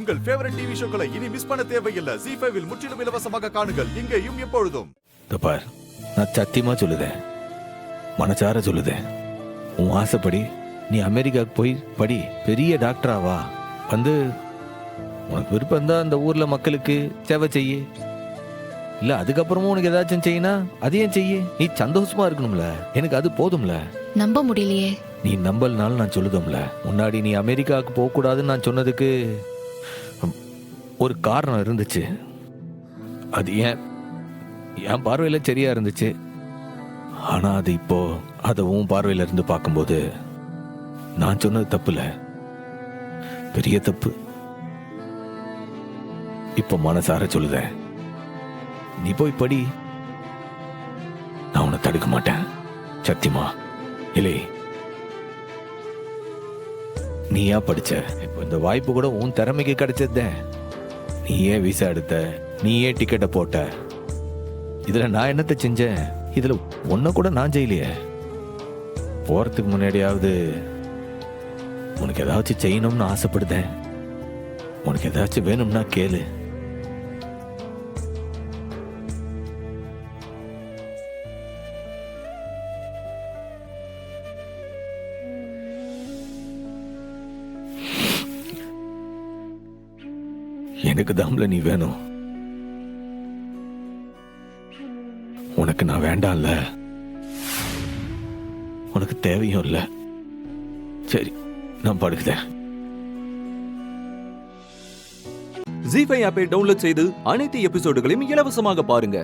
உங்கள் favourite TV ஷோக்களை இனி miss பண்ண தேவையில்லை. ZEE5 இல் முற்றிலும் இலவசமாக காணுங்கள். இங்கேயும் எப்பொழுதும். பார், நான் சத்தியமா சொல்லுதேன், மனசார சொல்லுதேன். உன் ஆசைப்படி நீ அமெரிக்காவுக்கு போய் படி, பெரிய டாக்டராவா வந்து உனக்கு விருப்பம் தான் அந்த ஊர்ல மக்களுக்கு சேவை செய்ய. இல்ல அதுக்கப்புறமும் உனக்கு ஏதாச்சும் செய்யினா அதையும் செய்ய. நீ சந்தோஷமா இருக்கணும்ல, எனக்கு அது போதும்ல. நம்ப முடியலையே. நீ நம்பலனாலும் நான் சொல்லுதோம்ல, முன்னாடி நீ அமெரிக்காவுக்கு போக கூடாதுன்னு நான் சொன்னதுக்கு ஒரு காரணம் இருந்துச்சு. அது என் பார்வையில சரியா இருந்துச்சு. ஆனா அது இப்போ அதை உன் பார்வையில இருந்து பார்க்கும்போது நான் சொன்னது தப்புல, பெரிய தப்பு. இப்போ மனசார சொல்லுதேன், நீ போய் படி, நான் உன்னை தடுக்க மாட்டேன். சத்தியமா இல்லை. நீயா படிச்ச, இப்போ இந்த வாய்ப்பு கூட உன் திறமைக்கு கிடைச்சது. நீயே விசா எடுத்த, நீயே டிக்கெட்டை போட்ட. இதுல நான் என்னத்தை செஞ்சேன்? இதுல ஒன்ன கூட நான் செய்யலையே. போறதுக்கு முன்னாடியாவது உனக்கு ஏதாச்சும் செய்யணும்னு ஆசைப்படுதேன். உனக்கு ஏதாச்சும் வேணும்னா கேளு. எனக்கு தாம்ல நீ வேணும். உனக்கு நான் வேண்டாம்ல, உனக்கு தேவையும் இல்ல. சரி, நான் படுக்கிறேன். ZEE5 ஆப்பை டவுன்லோட் செய்து அனைத்து எபிசோடுகளையும் இலவசமாக பாருங்க.